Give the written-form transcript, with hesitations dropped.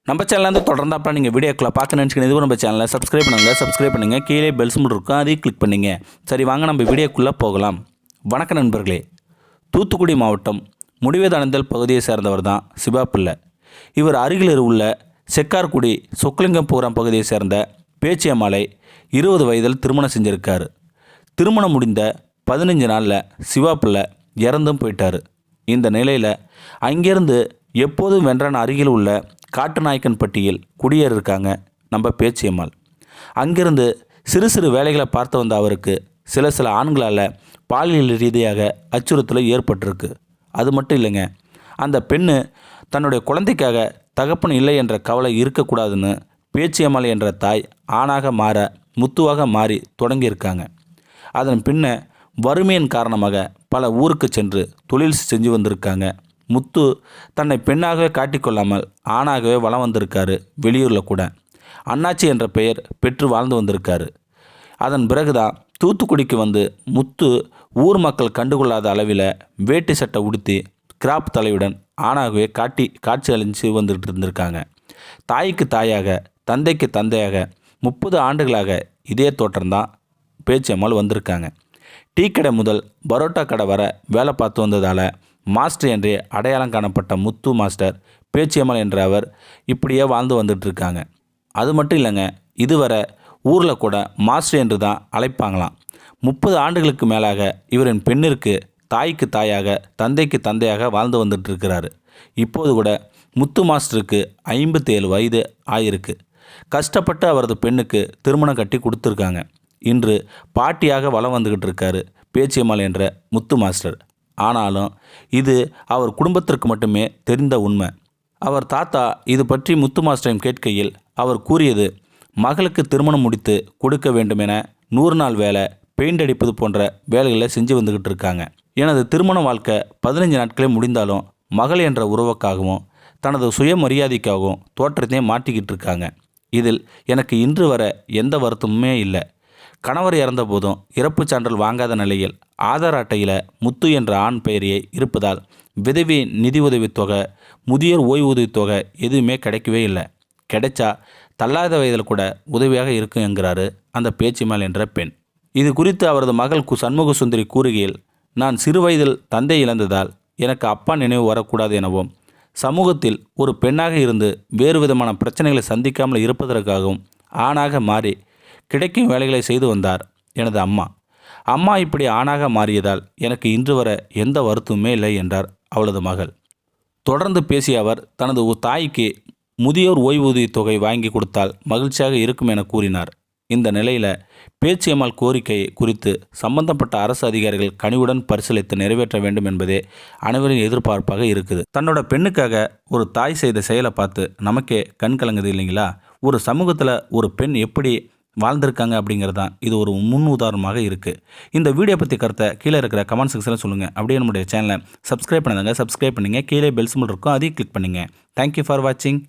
நம்ம சேனல்லேருந்து தொடர்ந்து அப்புறம் நீங்கள் வீடியோக்களை பார்க்க நினச்சிக்கணும். இதுவும் நம்ம சேனலை சப்ஸ்கிரைப் பண்ணுங்கள். கீழே பெல் சிம்பிள் இருக்கும், அதையும் கிளிக் பண்ணிங்க. சரி, வாங்க நம்ம வீடியோக்குள்ளே போகலாம். வணக்கம் நண்பர்களே. தூத்துக்குடி மாவட்டம் முடிவேதானந்தல் பகுதியை சேர்ந்தவர் தான் சிவா பிள்ளை. இவர் அருகில் உள்ள செக்கார்குடி சொக்கலிங்கபுரம் பகுதியை சேர்ந்த பேச்சியம்மாளை 20 வயதில் திருமணம் செஞ்சுருக்காரு. திருமணம் முடிந்த 15 நாளில் சிவா பிள்ளை இறந்தும் போயிட்டார். இந்த நிலையில் அங்கேருந்து எப்போதும் வென்றான் அருகில் உள்ள காட்டுநாயக்கன்பட்டியில் குடியேறிருக்காங்க நம்ம பேச்சியம்மாள். அங்கிருந்து சிறு சிறு வேலைகளை பார்த்து வந்த அவருக்கு சில ஆண்களால் பாலியல் ரீதியாக அச்சுறுத்தல் ஏற்பட்டிருக்கு. அது மட்டும் இல்லைங்க, அந்த பெண்ணு தன்னுடைய குழந்தைக்காக தகப்பன் இல்லை என்ற கவலை இருக்கக்கூடாதுன்னு பேச்சியம்மாள் என்ற தாய் ஆணாக மாற முத்துவாக மாறி தொடங்கியிருக்காங்க. அதன் பின்ன வறுமையின் காரணமாக பல ஊருக்கு சென்று தொழில் செஞ்சு வந்திருக்காங்க. முத்து தன்னை பெண்ணாகவே காட்டிக்கொள்ளாமல் ஆணாகவே வலம் வந்திருக்காரு. வெளியூரில் கூட அண்ணாச்சி என்ற பெயர் பெற்று வாழ்ந்து வந்திருக்காரு. அதன் பிறகுதான் தூத்துக்குடிக்கு வந்து முத்து ஊர் மக்கள் கண்டுகொள்ளாத அளவில் வேட்டி சட்டை உடுத்தி கிராப் தலையுடன் ஆணாகவே காட்சி அளித்து வந்துட்டு இருந்திருக்காங்க. தாய்க்கு தாயாக தந்தைக்கு தந்தையாக 30 ஆண்டுகளாக இதே தோற்றம்தான் பேச்சியம்மாள் வந்திருக்காங்க. டீ கடை முதல் பரோட்டா கடை வர வேலை பார்த்து வந்ததால் மாஸ்டர் என்றே அடையாளம் காணப்பட்ட முத்து மாஸ்டர் பேச்சியம்மாள் என்ற அவர் இப்படியே வாழ்ந்து வந்துட்டுருக்காங்க. அது மட்டும் இல்லைங்க, இதுவரை ஊரில் கூட மாஸ்டர் என்று தான் அழைப்பாங்களாம். 30 ஆண்டுகளுக்கு மேலாக இவரின் பெண்ணிற்கு தாய்க்கு தாயாக தந்தைக்கு தந்தையாக வாழ்ந்து வந்துட்டுருக்கிறாரு. இப்போது கூட முத்து மாஸ்டருக்கு 57 வயது ஆயிருக்கு. கஷ்டப்பட்டு அவரது பெண்ணுக்கு திருமணம் கட்டி கொடுத்துருக்காங்க. இன்று பாட்டியாக வலம் வந்துக்கிட்டு இருக்காரு பேச்சியம்மாள் என்ற முத்து மாஸ்டர். ஆனாலும் இது அவர் குடும்பத்திற்கு மட்டுமே தெரிந்த உண்மை. அவர் தாத்தா இது பற்றி முத்து மாஸ்டரிடம் கேட்கையில் அவர் கூறியது, மகளுக்கு திருமணம் முடித்து கொடுக்க வேண்டும் என 100 நாள் வேலை, பெயிண்ட் அடிப்பது போன்ற வேலைகளை செஞ்சு வந்துக்கிட்டு இருக்காங்க. எனது திருமண வாழ்க்கை 15 நாட்களே முடிந்தாலும் மகள் என்ற உறவுக்காகவும் தனது சுயமரியாதைக்காகவும் தோற்றத்தையே மாட்டிக்கிட்டு இருக்காங்க. இதில் எனக்கு இன்று வர எந்த வருத்தமுமே இல்லை. கணவர் இறந்த போதும் இறப்பு சான்றல் வாங்காத நிலையில் ஆதார் அட்டையில் முத்து என்ற ஆண் பெயரையே இருப்பதால் விதவை நிதி உதவித்தொகை, முதியோர் ஓய்வூதியத்தொகை எதுவுமே கிடைக்கவே இல்லை. கிடைச்சா தள்ளாத வயதில் கூட உதவியாக இருக்கும் என்கிறாரு அந்த பேச்சியம்மாள் என்ற பெண். இது குறித்து அவரது மகள் சண்முக சுந்தரி கூறுகையில், நான் சிறு வயதில் தந்தை இழந்ததால் எனக்கு அப்பா நினைவு வரக்கூடாது எனவும், சமூகத்தில் ஒரு பெண்ணாக இருந்து வேறு விதமான பிரச்சனைகளை சந்திக்காமல் இருப்பதற்காகவும் ஆணாக மாறி கிடைக்கும் வேலைகளை செய்து வந்தார் எனது அம்மா இப்படி ஆணாக மாறியதால் எனக்கு இன்று வர எந்த வருத்தமுமே இல்லை என்றார் அவளது மகள். தொடர்ந்து பேசிய அவர் தனது தாய்க்கு முதியோர் ஓய்வூதிய தொகை வாங்கி கொடுத்தால் மகிழ்ச்சியாக இருக்கும் என கூறினார். இந்த நிலையில் பேச்சியம்மாள் கோரிக்கை குறித்து சம்பந்தப்பட்ட அரசு அதிகாரிகள் கனிவுடன் பரிசீலித்து நிறைவேற்ற வேண்டும் என்பதே அனைவரின் எதிர்பார்ப்பாக இருக்குது. தன்னோட பெண்ணுக்காக ஒரு தாய் செய்த செயலை பார்த்து நமக்கே கண் கலங்குது இல்லைங்களா? ஒரு சமூகத்தில் ஒரு பெண் எப்படி வாழ்ந்திருக்காங்க அப்படிங்கிறது தான் இது ஒரு முன் உதாரணமாக இருக்குது. இந்த வீடியோ பற்றி கருத்தை கீழே இருக்கிற கமெண்ட் செக்ஷனில் சொல்லுங்கள். அப்படியே நம்முடைய சேனலை சப்ஸ்கிரைப் பண்ணுங்க. கீழே பெல் சிம்பிள் இருக்கும், அதையும் கிளிக் பண்ணுங்கள். தேங்க்யூ ஃபார் வாட்சிங்.